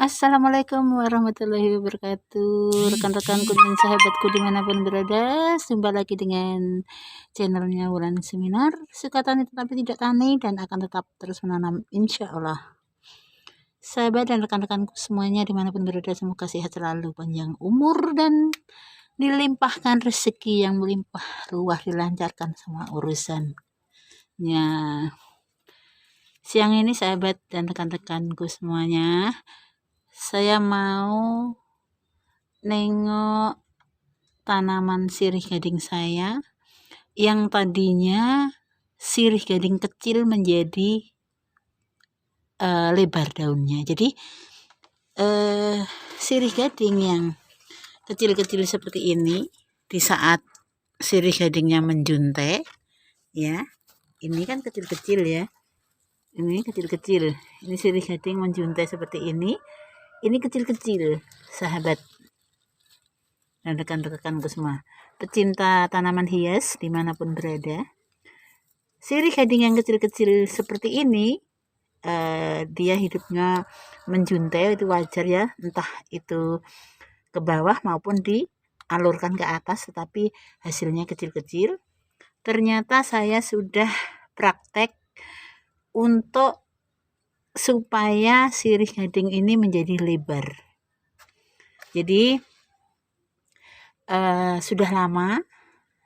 Assalamualaikum warahmatullahi wabarakatuh, rekan-rekanku dan sahabatku dimanapun berada. Jumpa lagi dengan channelnya Wulan Seminar. Suka tani tetapi tidak tani dan akan tetap terus menanam, insya Allah. Sahabat dan rekan-rekanku semuanya dimanapun berada, semoga sehat selalu, panjang umur, dan dilimpahkan rezeki yang melimpah ruah, dilancarkan semua urusannya. Siang ini sahabat dan rekan-rekanku semuanya, saya mau nengok tanaman sirih gading saya yang tadinya sirih gading kecil menjadi lebar daunnya. Jadi sirih gading yang kecil-kecil seperti ini, di saat sirih gadingnya menjuntai, ya, ini kan kecil-kecil ya, ini kecil-kecil, ini sirih gading menjuntai seperti ini kecil-kecil, sahabat dan rekan-rekanku semua, pecinta tanaman hias dimanapun berada. Sirih gading yang kecil-kecil seperti ini, dia hidupnya menjuntai, itu wajar ya, entah itu ke bawah maupun dialurkan ke atas, tetapi hasilnya kecil-kecil. Ternyata saya sudah praktek untuk supaya sirih gading ini menjadi lebar. Jadi sudah lama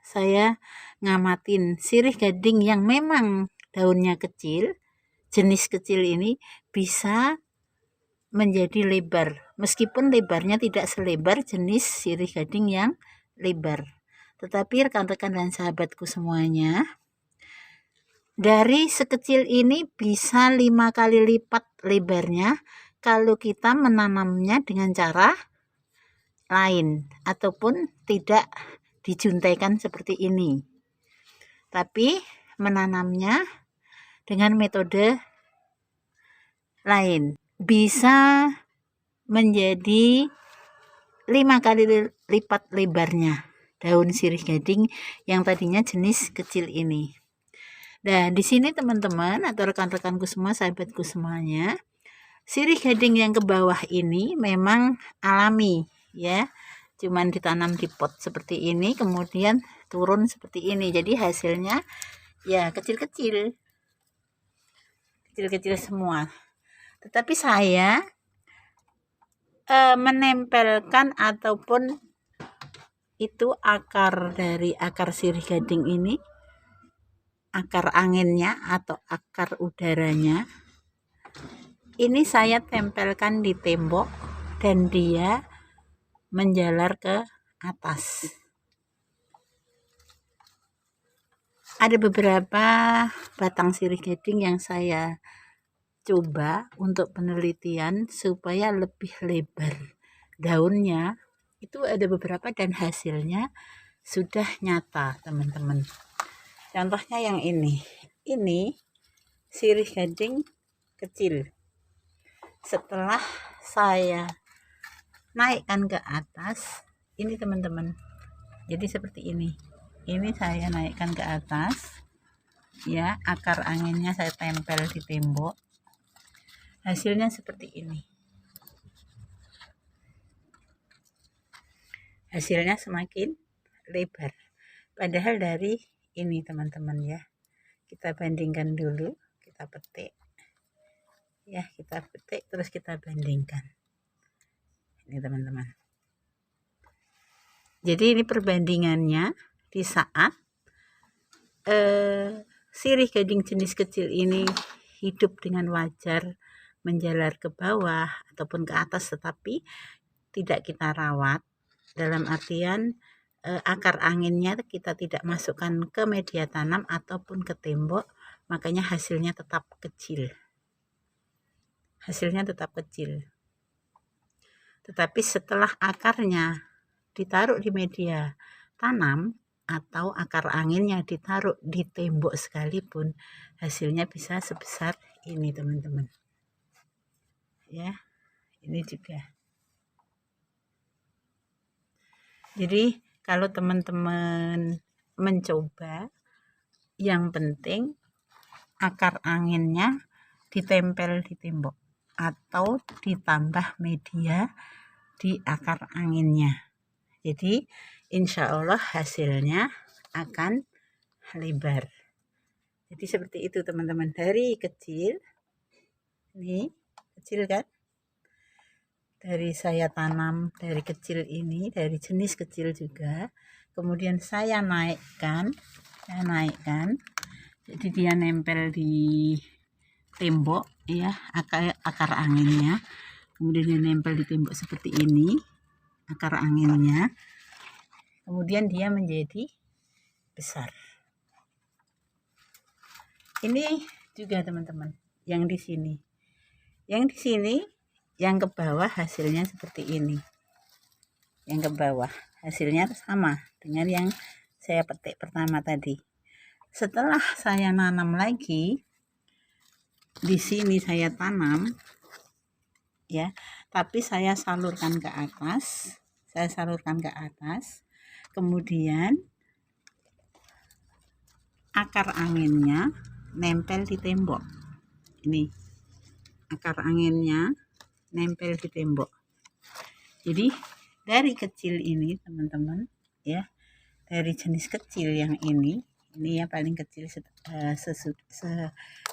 saya ngamatin sirih gading yang memang daunnya kecil, jenis kecil ini bisa menjadi lebar, meskipun lebarnya tidak selebar jenis sirih gading yang lebar. Tetapi rekan-rekan dan sahabatku semuanya, dari sekecil ini bisa 5 kali lipat lebarnya kalau kita menanamnya dengan cara lain ataupun tidak dijuntaikan seperti ini, tapi menanamnya dengan metode lain, bisa menjadi 5 kali lipat lebarnya daun sirih gading yang tadinya jenis kecil ini. Dan di sini teman-teman atau rekan-rekanku semua, sahabatku semuanya, sirih gading yang ke bawah ini memang alami ya, cuman ditanam di pot seperti ini kemudian turun seperti ini, jadi hasilnya ya kecil-kecil semua. Tetapi saya menempelkan ataupun itu akar dari akar sirih gading ini, akar anginnya atau akar udaranya ini saya tempelkan di tembok dan dia menjalar ke atas. Ada beberapa batang sirih gading yang saya coba untuk penelitian supaya lebih lebar daunnya, itu ada beberapa dan hasilnya sudah nyata teman-teman. Contohnya yang ini sirih gading kecil, setelah saya naikkan ke atas ini teman-teman, jadi seperti ini saya naikkan ke atas ya, akar anginnya saya tempel di tembok, hasilnya seperti ini, hasilnya semakin lebar. Padahal dari ini teman-teman ya, kita bandingkan dulu, kita petik ya, kita petik terus kita bandingkan ini teman-teman. Jadi ini perbandingannya di saat sirih gading jenis kecil ini hidup dengan wajar menjalar ke bawah ataupun ke atas, tetapi tidak kita rawat, dalam artian akar anginnya kita tidak masukkan ke media tanam ataupun ke tembok, makanya hasilnya tetap kecil. Tetapi setelah akarnya ditaruh di media tanam atau akar anginnya ditaruh di tembok sekalipun, hasilnya bisa sebesar ini teman-teman ya, ini juga. Jadi kalau teman-teman mencoba, yang penting akar anginnya ditempel di tembok atau ditambah media di akar anginnya. Jadi insya Allah hasilnya akan lebar. Jadi seperti itu teman-teman, dari kecil, ini kecil kan, dari saya tanam dari kecil ini, dari jenis kecil juga, kemudian saya naikkan, jadi dia nempel di tembok ya, akar anginnya, kemudian dia nempel di tembok seperti ini akar anginnya, kemudian dia menjadi besar. Ini juga teman-teman, yang di sini, yang ke bawah hasilnya seperti ini. Yang ke bawah hasilnya sama dengan yang saya petik pertama tadi. Setelah saya nanam lagi, di sini saya tanam ya, tapi saya salurkan ke atas, kemudian akar anginnya nempel di tembok. Ini akar anginnya nempel di tembok. Jadi dari kecil ini teman-teman ya, dari jenis kecil yang ini ya paling kecil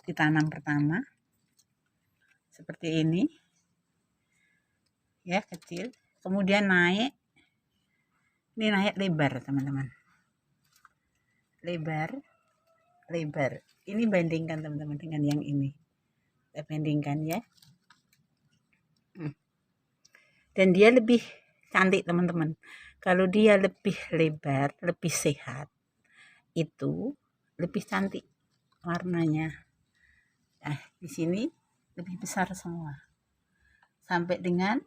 ditanam pertama seperti ini ya, kecil, kemudian naik, ini naik lebar teman-teman, lebar. Ini bandingkan teman-teman dengan yang ini, kita bandingkan ya. Dan dia lebih cantik teman-teman. Kalau dia lebih lebar, lebih sehat, itu lebih cantik warnanya. Nah, di sini lebih besar semua. Sampai dengan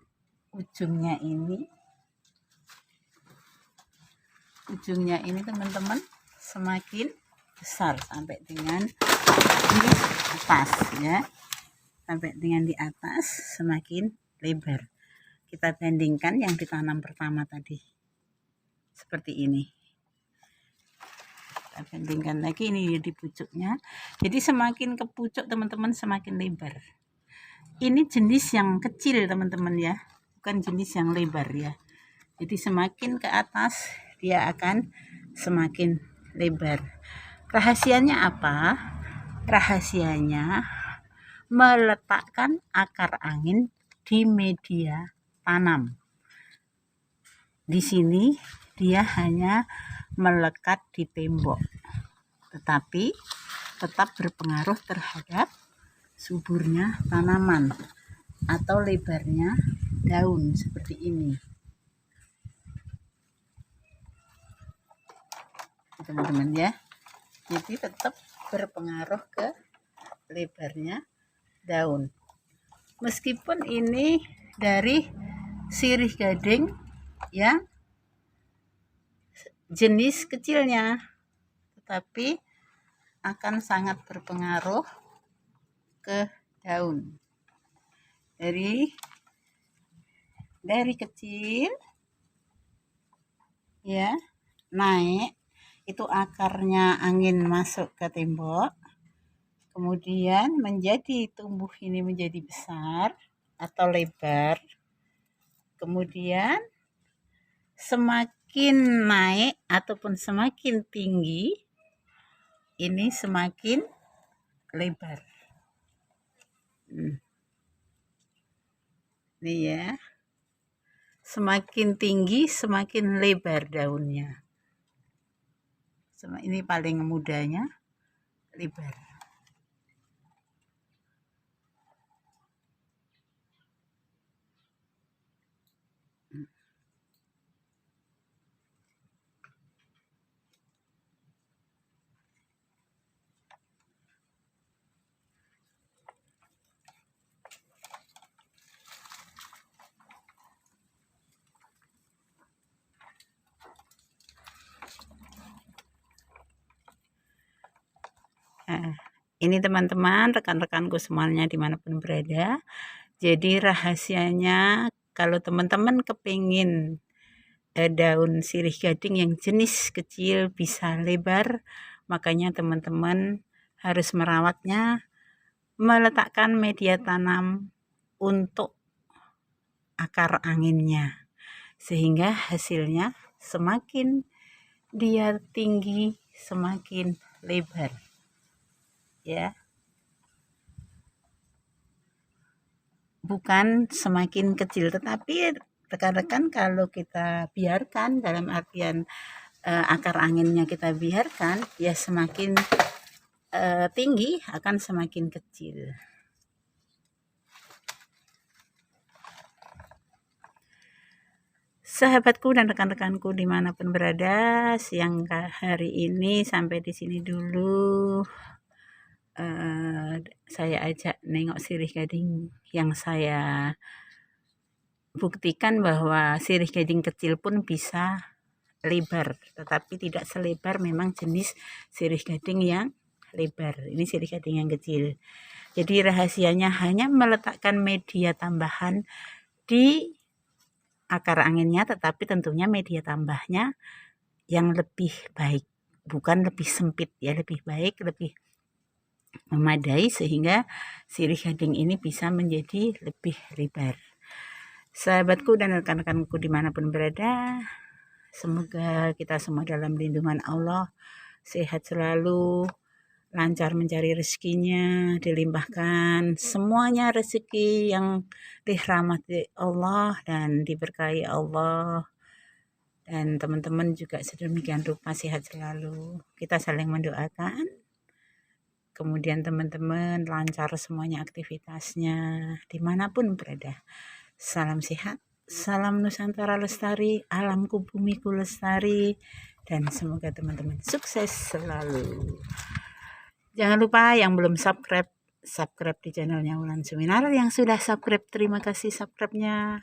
ujungnya ini teman-teman semakin besar sampai dengan di atas ya. Sampai dengan di atas semakin lebar. Kita bandingkan yang ditanam pertama tadi. Seperti ini. Kita bandingkan lagi ini di pucuknya. Jadi semakin ke pucuk teman-teman semakin lebar. Ini jenis yang kecil teman-teman ya, bukan jenis yang lebar ya. Jadi semakin ke atas dia akan semakin lebar. Rahasianya apa? Rahasianya meletakkan akar angin di media tanam. Di sini dia hanya melekat di tembok, tetapi tetap berpengaruh terhadap suburnya tanaman atau lebarnya daun seperti ini. Teman-teman ya, jadi tetap berpengaruh ke lebarnya daun. Meskipun ini dari sirih gading yang jenis kecilnya, tetapi akan sangat berpengaruh ke daun. Dari kecil ya, naik, itu akarnya angin masuk ke tembok, kemudian menjadi tumbuh ini menjadi besar atau lebar, kemudian semakin naik ataupun semakin tinggi ini semakin lebar. Ini ya, semakin tinggi semakin lebar daunnya. Ini paling mudanya lebar. Nah, ini teman-teman, rekan-rekanku semuanya dimanapun berada. Jadi rahasianya kalau teman-teman kepingin daun sirih gading yang jenis kecil bisa lebar, makanya teman-teman harus merawatnya, meletakkan media tanam untuk akar anginnya, sehingga hasilnya semakin dia tinggi semakin lebar ya, bukan semakin kecil. Tetapi rekan-rekan, kalau kita biarkan, dalam artian akar anginnya kita biarkan, ya semakin tinggi akan semakin kecil. Sahabatku dan rekan-rekanku dimanapun berada, siang hari ini sampai di sini dulu. Saya ajak nengok sirih gading yang saya buktikan bahwa sirih gading kecil pun bisa lebar, tetapi tidak selebar memang jenis sirih gading yang lebar. Ini sirih gading yang kecil. Jadi rahasianya hanya meletakkan media tambahan di akar anginnya, tetapi tentunya media tambahnya yang lebih baik, bukan lebih sempit ya, lebih baik, lebih memadai, sehingga sirih gading ini bisa menjadi lebih lebar. Sahabatku dan rekan-rekanku dimanapun berada, semoga kita semua dalam lindungan Allah, sehat selalu, lancar mencari rezekinya, dilimpahkan semuanya rezeki yang dirahmati Allah dan diberkahi Allah. Dan teman-teman juga sedemikian rupa sehat selalu. Kita saling mendoakan. Kemudian teman-teman lancar semuanya aktivitasnya dimanapun berada. Salam sehat, salam Nusantara lestari, alamku bumiku lestari, dan semoga teman-teman sukses selalu. Jangan lupa yang belum subscribe di channelnya Wulan Suminar. Yang sudah subscribe, terima kasih subscribe-nya,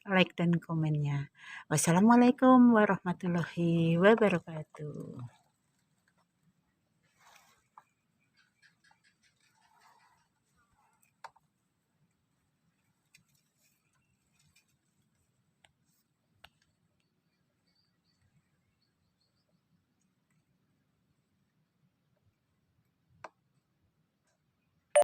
like dan komennya. Wassalamualaikum warahmatullahi wabarakatuh.